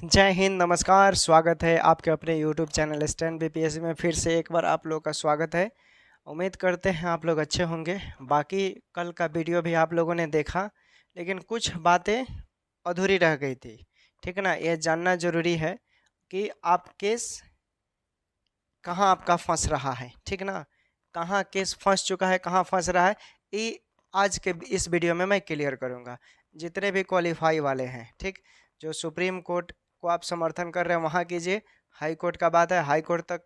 जय हिंद, नमस्कार। स्वागत है आपके अपने यूट्यूब चैनल स्टैंड बीपीएससी में। फिर से एक बार आप लोग का स्वागत है। उम्मीद करते हैं आप लोग अच्छे होंगे। बाकी कल का वीडियो भी आप लोगों ने देखा, लेकिन कुछ बातें अधूरी रह गई थी। ठीक है ना, ये जानना ज़रूरी है कि आप केस कहाँ आपका फंस रहा है। ठीक ना, कहाँ केस फंस चुका है, कहाँ फंस रहा है, ये आज के इस वीडियो में मैं क्लियर करूँगा। जितने भी क्वालिफाई वाले हैं, ठीक, जो सुप्रीम कोर्ट को आप समर्थन कर रहे हैं वहाँ कीजिए। हाई कोर्ट का बात है, हाई कोर्ट तक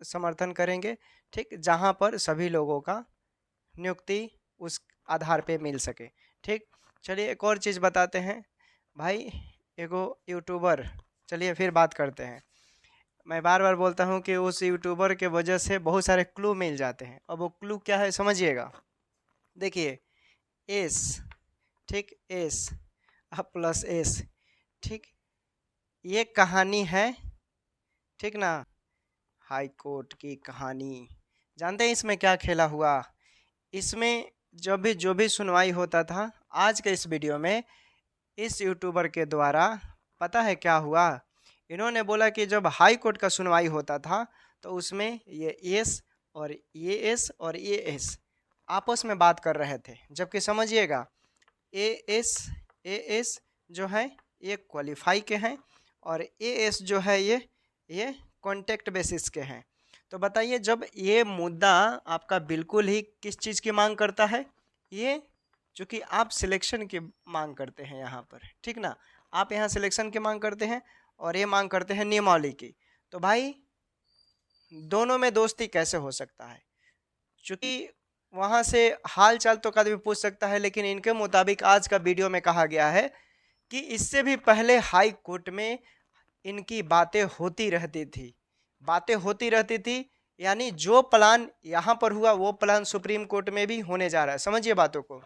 समर्थन करेंगे। ठीक, जहाँ पर सभी लोगों का नियुक्ति उस आधार पे मिल सके। ठीक, चलिए एक और चीज़ बताते हैं भाई। एगो यूट्यूबर, चलिए फिर बात करते हैं। मैं बार बार बोलता हूँ कि उस यूट्यूबर के वजह से बहुत सारे क्लू मिल जाते हैं। अब वो क्लू क्या है समझिएगा। देखिए, एस, ठीक, एस अब प्लस एस, ठीक, ये कहानी है। ठीक ना, हाई कोर्ट की कहानी। जानते हैं इसमें क्या खेला हुआ? इसमें जब भी जो भी सुनवाई होता था, आज के इस वीडियो में इस यूट्यूबर के द्वारा पता है क्या हुआ? इन्होंने बोला कि जब हाई कोर्ट का सुनवाई होता था तो उसमें ये एस और ये एस और ये एस आपस में बात कर रहे थे। जबकि समझिएगा, ए एस जो है ये क्वालिफाई के हैं और ए एस जो है ये कॉन्टेक्ट बेसिस के हैं। तो बताइए, जब ये मुद्दा आपका बिल्कुल ही किस चीज़ की मांग करता है, ये चूँकि आप सिलेक्शन की मांग करते हैं यहाँ पर। ठीक ना, आप यहाँ सिलेक्शन की मांग करते हैं और ये मांग करते हैं नियमावली की। तो भाई दोनों में दोस्ती कैसे हो सकता है? चूँकि वहाँ से हाल चाल तो कभी पूछ सकता है, लेकिन इनके मुताबिक आज का वीडियो में कहा गया है कि इससे भी पहले हाई कोर्ट में इनकी बातें होती रहती थी। बातें होती रहती थी, यानी जो प्लान यहाँ पर हुआ वो प्लान सुप्रीम कोर्ट में भी होने जा रहा है। समझिए बातों को।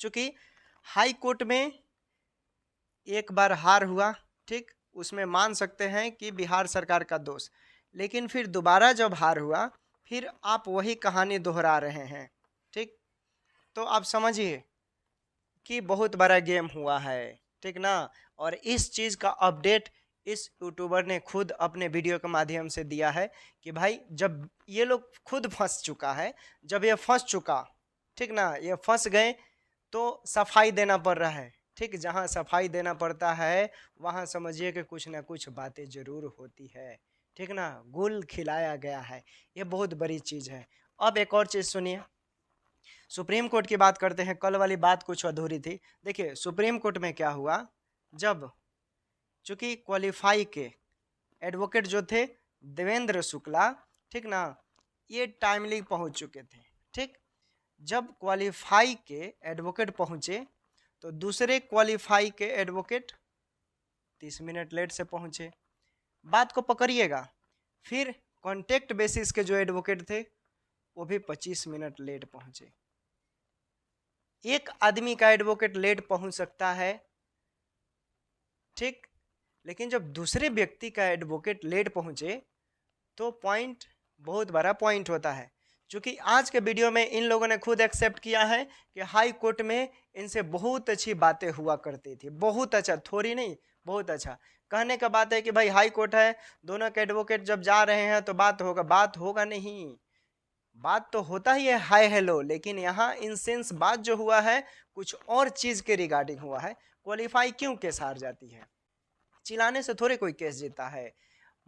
चूँकि हाई कोर्ट में एक बार हार हुआ, ठीक, उसमें मान सकते हैं कि बिहार सरकार का दोष। लेकिन फिर दोबारा जब हार हुआ, फिर आप वही कहानी दोहरा रहे हैं। ठीक, तो आप समझिए कि बहुत बड़ा गेम हुआ है। ठीक ना, और इस चीज़ का अपडेट इस यूट्यूबर ने खुद अपने वीडियो के माध्यम से दिया है कि भाई जब ये लोग खुद फंस चुका है, जब ये फंस चुका, ठीक ना, ये फंस गए तो सफाई देना पड़ रहा है। ठीक, जहाँ सफाई देना पड़ता है वहाँ समझिए कि कुछ ना कुछ बातें ज़रूर होती है। ठीक ना, गुल खिलाया गया है, ये बहुत बड़ी चीज़ है। अब एक और चीज़ सुनिए, सुप्रीम कोर्ट की बात करते हैं। कल वाली बात कुछ अधूरी थी। देखिए सुप्रीम कोर्ट में क्या हुआ, जब चूंकि क्वालिफाई के एडवोकेट जो थे देवेंद्र शुक्ला, ठीक ना, ये टाइमली पहुंच चुके थे। ठीक, जब क्वालिफाई के एडवोकेट पहुंचे तो दूसरे क्वालिफाई के एडवोकेट 30 मिनट लेट से पहुंचे। बात को पकड़िएगा। फिर कॉन्टेक्ट बेसिस के जो एडवोकेट थे वो भी 25 मिनट लेट पहुंचे। एक आदमी का एडवोकेट लेट पहुंच सकता है, ठीक, लेकिन जब दूसरे व्यक्ति का एडवोकेट लेट पहुंचे तो पॉइंट बहुत बड़ा पॉइंट होता है। क्योंकि आज के वीडियो में इन लोगों ने खुद एक्सेप्ट किया है कि हाई कोर्ट में इनसे बहुत अच्छी बातें हुआ करती थी। बहुत अच्छा, थोड़ी नहीं, बहुत अच्छा। कहने का बात है कि भाई हाई कोर्ट है, दोनों के एडवोकेट जब जा रहे हैं तो बात होगा। बात होगा नहीं, बात तो होता ही है हाय हेलो, लेकिन यहाँ इन सेंस बात जो हुआ है कुछ और चीज के रिगार्डिंग हुआ है। क्वालिफाई क्यों केस हार जाती है? चिल्लाने से थोड़े कोई केस जीता है।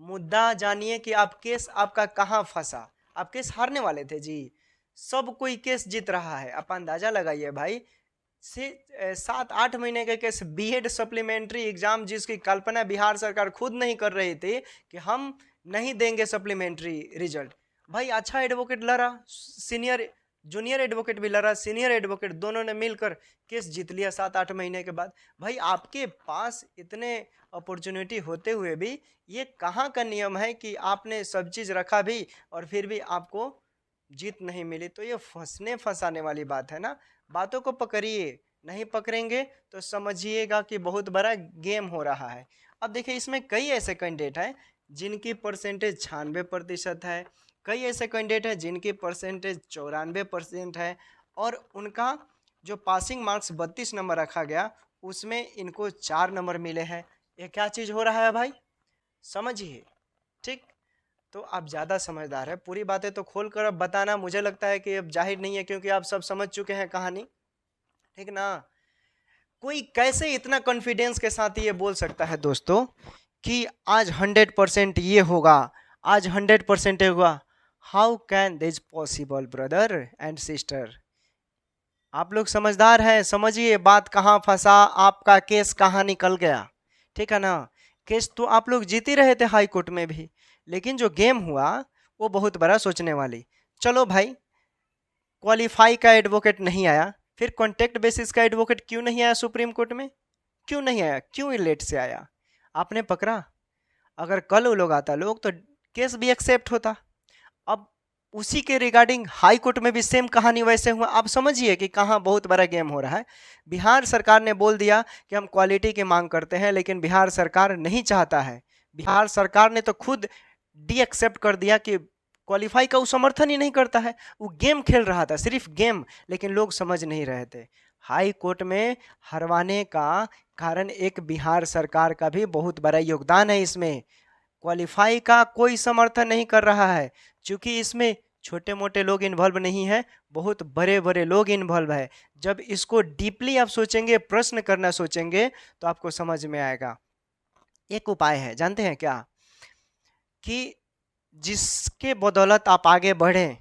मुद्दा जानिए कि आप केस आपका कहाँ फंसा। आप केस हारने वाले थे जी, सब कोई केस जीत रहा है। आप अंदाजा लगाइए भाई, से 7-8 महीने के केस, बीएड सप्लीमेंट्री एग्जाम जिसकी कल्पना बिहार सरकार खुद नहीं कर रही थी कि हम नहीं देंगे सप्लीमेंट्री रिजल्ट। भाई अच्छा एडवोकेट लड़ा, सीनियर जूनियर एडवोकेट भी लड़ा, सीनियर एडवोकेट दोनों ने मिलकर केस जीत लिया 7-8 महीने के बाद। भाई आपके पास इतने अपॉर्चुनिटी होते हुए भी ये कहाँ का नियम है कि आपने सब चीज़ रखा भी और फिर भी आपको जीत नहीं मिली? तो ये फंसने फंसाने वाली बात है ना। बातों को पकड़िए, नहीं पकड़ेंगे तो समझिएगा कि बहुत बड़ा गेम हो रहा है। अब देखिए, इसमें कई ऐसे कैंडिडेट हैं जिनकी परसेंटेज 96% है, कई ऐसे कैंडिडेट हैं जिनकी परसेंटेज 94% है, और उनका जो पासिंग मार्क्स 32 नंबर रखा गया उसमें इनको 4 नंबर मिले हैं। ये क्या चीज़ हो रहा है भाई, समझिए। ठीक, तो आप ज़्यादा समझदार है, पूरी बातें तो खोल कर अब बताना मुझे लगता है कि अब जाहिर नहीं है, क्योंकि आप सब समझ चुके हैं कहानी। ठीक ना। कोई कैसे इतना कॉन्फिडेंस के साथ ये बोल सकता है दोस्तों कि आज 100% ये होगा, आज 100% होगा। How can this possible brother and sister. आप लोग समझदार हैं, समझिए बात कहाँ फंसा, आपका केस कहाँ निकल गया। ठीक है ना। केस तो आप लोग जीत ही रहे थे हाई कोर्ट में भी, लेकिन जो गेम हुआ वो बहुत बड़ा सोचने वाली। चलो भाई, क्वालिफाई का एडवोकेट नहीं आया, फिर कॉन्टेक्ट बेसिस का एडवोकेट क्यों नहीं आया सुप्रीम कोर्ट में, क्यों नहीं आया, क्यों लेट से आया, आपने पकड़ा। अगर कल वो लोग आता लोग तो केस भी एक्सेप्ट होता। अब उसी के रिगार्डिंग हाई कोर्ट में भी सेम कहानी वैसे हुआ। आप समझिए कि कहाँ बहुत बड़ा गेम हो रहा है। बिहार सरकार ने बोल दिया कि हम क्वालिटी की मांग करते हैं, लेकिन बिहार सरकार नहीं चाहता है। बिहार सरकार ने तो खुद डी एक्सेप्ट कर दिया कि क्वालिफाई का वो समर्थन ही नहीं करता है। वो गेम खेल रहा था, सिर्फ गेम, लेकिन लोग समझ नहीं रहे थे। हाई कोर्ट में हरवाने का कारण एक बिहार सरकार का भी बहुत बड़ा योगदान है इसमें। क्वालिफाई का कोई समर्थन नहीं कर रहा है, क्योंकि इसमें छोटे मोटे लोग इन्वॉल्व नहीं है, बहुत बड़े बड़े लोग इन्वॉल्व है। जब इसको डीपली आप सोचेंगे, प्रश्न करना सोचेंगे, तो आपको समझ में आएगा। एक उपाय है, जानते हैं क्या, कि जिसके बदौलत आप आगे बढ़ें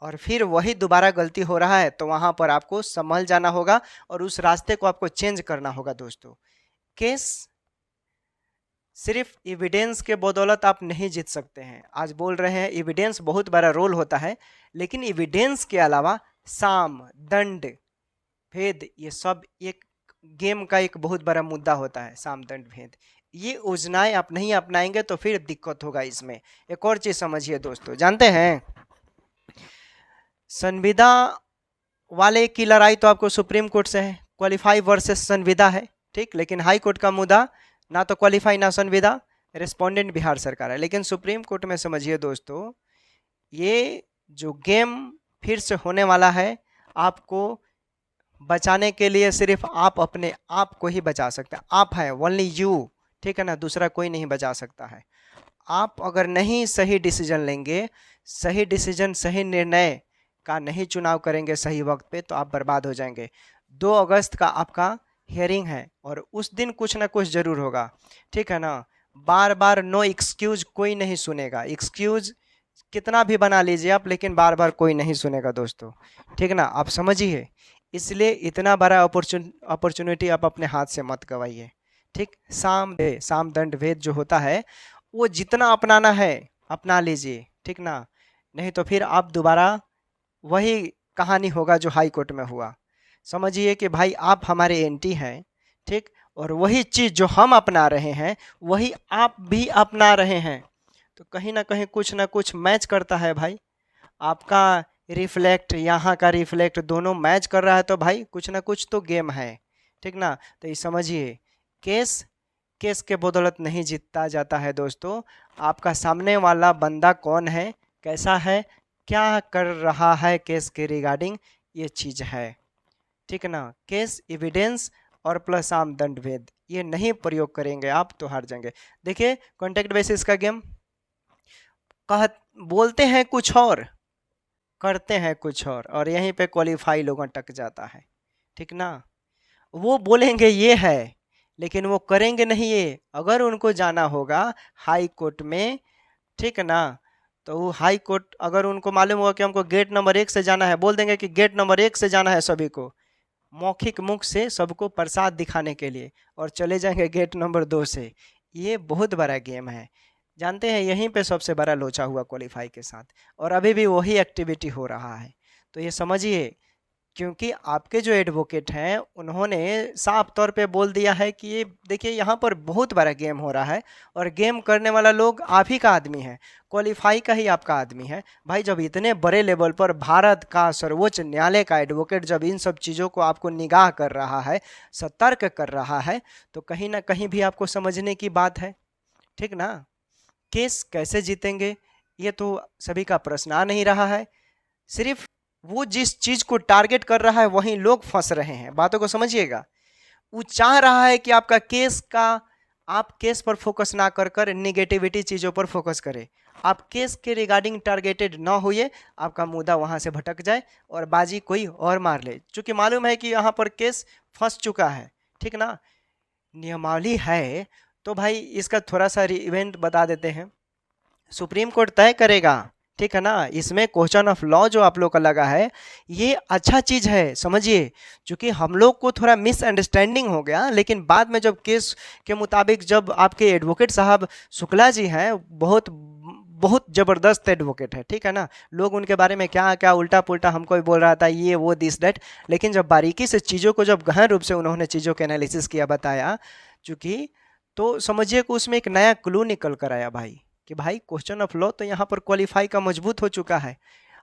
और फिर वही दोबारा गलती हो रहा है, तो वहां पर आपको संभल जाना होगा और उस रास्ते को आपको चेंज करना होगा दोस्तों। केस सिर्फ एविडेंस के बदौलत आप नहीं जीत सकते हैं। आज बोल रहे हैं एविडेंस बहुत बड़ा रोल होता है, लेकिन एविडेंस के अलावा साम दंड भेद, ये सब एक गेम का एक बहुत बड़ा मुद्दा होता है। साम दंड भेद, ये योजनाएं आप नहीं अपनाएंगे तो फिर दिक्कत होगा इसमें। एक और चीज समझिए दोस्तों, जानते हैं संविदा वाले की लड़ाई तो आपको सुप्रीम कोर्ट से है, क्वालिफाई वर्सेस संविदा है। ठीक, लेकिन हाई कोर्ट का मुद्दा ना तो क्वालिफाई ना संविदा, रिस्पोंडेंट बिहार सरकार है। लेकिन सुप्रीम कोर्ट में समझिए दोस्तों, ये जो गेम फिर से होने वाला है, आपको बचाने के लिए सिर्फ आप अपने आप को ही बचा सकते हैं। आप हैं, ओनली यू। ठीक है ना, दूसरा कोई नहीं बचा सकता है। आप अगर नहीं सही डिसीजन लेंगे, सही डिसीजन सही निर्णय का नहीं चुनाव करेंगे सही वक्त पे, तो आप बर्बाद हो जाएंगे। 2 अगस्त का आपका हियरिंग है और उस दिन कुछ ना कुछ जरूर होगा। ठीक है ना। बार बार नो एक्सक्यूज कोई नहीं सुनेगा, एक्सक्यूज कितना भी बना लीजिए आप, लेकिन बार बार कोई नहीं सुनेगा दोस्तों। ठीक ना, आप समझिए। इसलिए इतना बड़ा अपॉर्चुनिटी आप अपने हाथ से मत गवाइए। ठीक, साम दंड भेद जो होता है वो जितना अपनाना है अपना लीजिए। ठीक ना, नहीं तो फिर आप दोबारा वही कहानी होगा जो हाई कोर्ट में हुआ। समझिए कि भाई आप हमारे एंटी हैं। ठीक, और वही चीज़ जो हम अपना रहे हैं वही आप भी अपना रहे हैं, तो कहीं ना कुछ मैच करता है भाई। आपका रिफ्लेक्ट, यहाँ का रिफ्लेक्ट, दोनों मैच कर रहा है, तो भाई कुछ ना कुछ तो गेम है। ठीक ना, तो ये समझिए, केस केस के बदौलत नहीं जीता जाता है दोस्तों। आपका सामने वाला बंदा कौन है, कैसा है, क्या कर रहा है केस के रिगार्डिंग, ये चीज़ है। ठीक है ना। केस एविडेंस और प्लस आम दंड भेद, ये नहीं प्रयोग करेंगे आप तो हार जाएंगे। देखिए कॉन्टेक्ट बेसिस का गेम, कह बोलते हैं कुछ और करते हैं कुछ और यहीं पे क्वालिफाई लोग अटक जाता है। ठीक ना, वो बोलेंगे ये है लेकिन वो करेंगे नहीं ये। अगर उनको जाना होगा हाई कोर्ट में, ठीक है ना, तो वो हाई कोर्ट अगर उनको मालूम होगा कि हमको गेट नंबर 1 से जाना है, बोल देंगे कि गेट नंबर 1 से जाना है सभी को, मौखिक मुख से सबको प्रसाद दिखाने के लिए, और चले जाएंगे गेट नंबर 2 से। ये बहुत बड़ा गेम है, जानते हैं, यहीं पे सबसे बड़ा लोचा हुआ क्वालिफाई के साथ, और अभी भी वही एक्टिविटी हो रहा है। तो ये समझिए, क्योंकि आपके जो एडवोकेट हैं उन्होंने साफ तौर पे बोल दिया है कि ये देखिए यहाँ पर बहुत बड़ा गेम हो रहा है, और गेम करने वाला लोग आप ही का आदमी है, क्वालिफाई का ही आपका आदमी है। भाई जब इतने बड़े लेवल पर भारत का सर्वोच्च न्यायालय का एडवोकेट जब इन सब चीज़ों को आपको निगाह कर रहा है, सतर्क कर रहा है, तो कहीं ना कहीं भी आपको समझने की बात है। ठीक ना, केस कैसे जीतेंगे ये तो सभी का प्रश्न आ नहीं रहा है। सिर्फ वो जिस चीज को टारगेट कर रहा है वहीं लोग फंस रहे हैं, बातों को समझिएगा। वो चाह रहा है कि आपका केस का आप केस पर फोकस ना कर कर निगेटिविटी चीज़ों पर फोकस करें। आप केस के रिगार्डिंग टारगेटेड ना होइए, आपका मुद्दा वहाँ से भटक जाए और बाजी कोई और मार ले, क्योंकि मालूम है कि यहाँ पर केस फंस चुका है, ठीक ना। नियमावली है तो भाई इसका थोड़ा सा इवेंट बता देते हैं। सुप्रीम कोर्ट तय करेगा, ठीक है ना। इसमें क्वेश्चन ऑफ लॉ जो आप लोग का लगा है, ये अच्छा चीज है, समझिए। क्योंकि हम लोग को थोड़ा मिसअंडरस्टैंडिंग हो गया, लेकिन बाद में जब केस के मुताबिक जब आपके एडवोकेट साहब शुक्ला जी हैं, बहुत बहुत जबरदस्त एडवोकेट है, ठीक है ना। लोग उनके बारे में क्या क्या उल्टा पुल्टा हमको भी बोल रहा था, ये वो दिस दैट, लेकिन जब बारीकी से चीज़ों को जब गहन रूप से उन्होंने चीज़ों के एनालिसिस किया, बताया चूंकि, तो समझिए कि उसमें एक नया क्लू निकल कर आया भाई, कि भाई क्वेश्चन ऑफ लॉ तो यहाँ पर क्वालिफाई का मजबूत हो चुका है।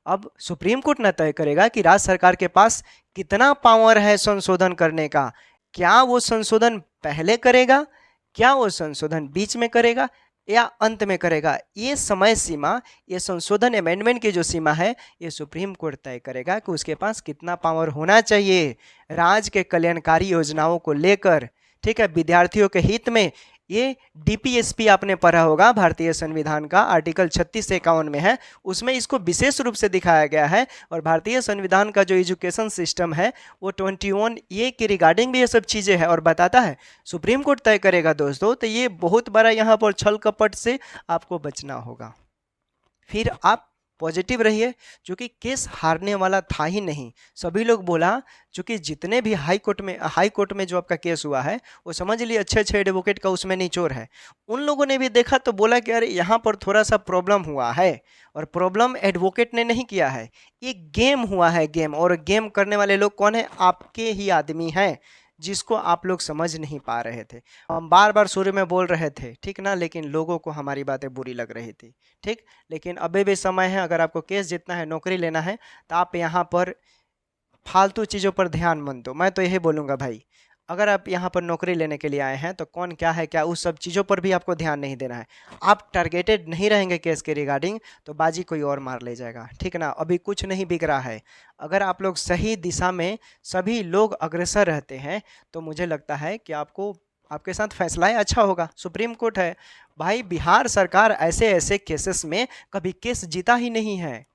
अब सुप्रीम कोर्ट न तय करेगा कि राज्य सरकार के पास कितना पावर है संशोधन करने का। क्या वो संशोधन पहले करेगा, क्या वो संशोधन बीच में करेगा, या अंत में करेगा, ये समय सीमा, ये संशोधन अमेंडमेंट की जो सीमा है, ये सुप्रीम कोर्ट तय करेगा कि उसके पास कितना पावर होना चाहिए राज्य के कल्याणकारी योजनाओं को लेकर, ठीक है, विद्यार्थियों के हित में। ये डीपीएसपी आपने पढ़ा होगा भारतीय संविधान का, आर्टिकल 36 से 51 में है, उसमें इसको विशेष रूप से दिखाया गया है। और भारतीय संविधान का जो एजुकेशन सिस्टम है वो 21 ये की रिगार्डिंग भी ये सब चीज़ें हैं और बताता है। सुप्रीम कोर्ट तय करेगा दोस्तों, तो ये बहुत बड़ा यहाँ पर छल कपट से आपको बचना होगा। फिर आप पॉजिटिव रहिए, क्योंकि केस हारने वाला था ही नहीं। सभी लोग बोला, क्योंकि जितने भी हाई कोर्ट में जो आपका केस हुआ है, वो समझ लिए अच्छे अच्छे एडवोकेट का उसमें निचोड़ है। उन लोगों ने भी देखा तो बोला कि अरे यहाँ पर थोड़ा सा प्रॉब्लम हुआ है, और प्रॉब्लम एडवोकेट ने नहीं किया है, ये गेम हुआ है, गेम। और गेम करने वाले लोग कौन है? आपके ही आदमी हैं, जिसको आप लोग समझ नहीं पा रहे थे। हम बार बार शुरू में बोल रहे थे, ठीक ना, लेकिन लोगों को हमारी बातें बुरी लग रही थी, ठीक। लेकिन अभी भी समय है, अगर आपको केस जीतना है, नौकरी लेना है, तो आप यहाँ पर फालतू चीज़ों पर ध्यान मत दो। मैं तो यही बोलूँगा भाई, अगर आप यहाँ पर नौकरी लेने के लिए आए हैं तो कौन क्या है क्या, उस सब चीज़ों पर भी आपको ध्यान नहीं देना है। आप टारगेटेड नहीं रहेंगे केस के रिगार्डिंग, तो बाजी कोई और मार ले जाएगा, ठीक ना। अभी कुछ नहीं बिक रहा है। अगर आप लोग सही दिशा में सभी लोग अग्रसर रहते हैं, तो मुझे लगता है कि आपको आपके साथ फैसला ही अच्छा होगा। सुप्रीम कोर्ट है भाई, बिहार सरकार ऐसे ऐसे केसेस में कभी केस जीता ही नहीं है।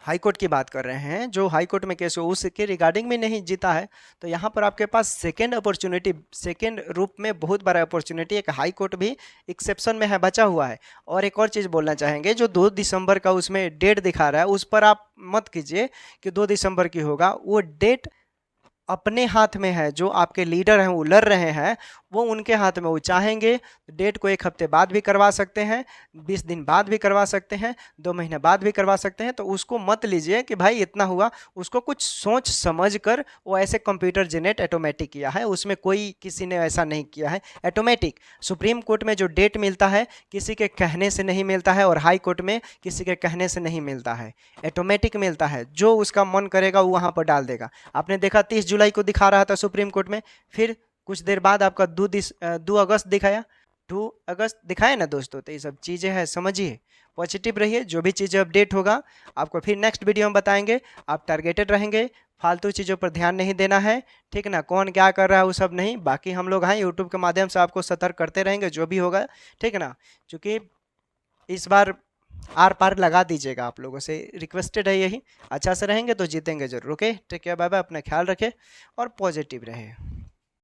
हाई कोर्ट की बात कर रहे हैं, जो हाई कोर्ट में केस हो उसके रिगार्डिंग में नहीं जीता है। तो यहाँ पर आपके पास सेकेंड अपॉर्चुनिटी, सेकेंड रूप में बहुत बड़ा अपॉर्चुनिटी, एक हाई कोर्ट भी एक्सेप्शन में है, बचा हुआ है। और एक और चीज़ बोलना चाहेंगे, जो 2 दिसंबर का उसमें डेट दिखा रहा है, उस पर आप मत कीजिए कि 2 दिसंबर की होगा। वो डेट अपने हाथ में है, जो आपके लीडर हैं वो लड़ रहे हैं, वो उनके हाथ में। वो चाहेंगे डेट को 1 हफ्ते बाद भी करवा सकते हैं, 20 दिन बाद भी करवा सकते हैं, 2 महीने बाद भी करवा सकते हैं। तो उसको मत लीजिए कि भाई इतना हुआ, उसको कुछ सोच समझ कर वो ऐसे कंप्यूटर जनरेट ऑटोमेटिक किया है, उसमें कोई किसी ने ऐसा नहीं किया है, ऑटोमेटिक। सुप्रीम कोर्ट में जो डेट मिलता है किसी के कहने से नहीं मिलता है, और हाई कोर्ट में किसी के कहने से नहीं मिलता है, ऑटोमेटिक मिलता है। जो उसका मन करेगा वो वहाँ पर डाल देगा। आपने देखा 30 जुलाई को दिखा रहा था सुप्रीम कोर्ट में, फिर कुछ देर बाद आपका 2 अगस्त दिखाया, 2 अगस्त दिखाया ना दोस्तों। तो ये सब चीज़ें हैं, समझिए, पॉजिटिव रहिए। जो भी चीज़ें अपडेट होगा आपको फिर नेक्स्ट वीडियो में बताएंगे। आप टारगेटेड रहेंगे, फालतू चीज़ों पर ध्यान नहीं देना है, ठीक ना। कौन क्या कर रहा है वो सब नहीं, बाकी हम लोग हैं यूट्यूब के माध्यम से आपको सतर्क करते रहेंगे जो भी होगा, ठीक ना। क्योंकि इस बार आर पार लगा दीजिएगा, आप लोगों से रिक्वेस्टेड है यही। अच्छा से रहेंगे तो जीतेंगे जरूर। Okay, take care, bye bye, अपना ख्याल रखें और पॉजिटिव रहे।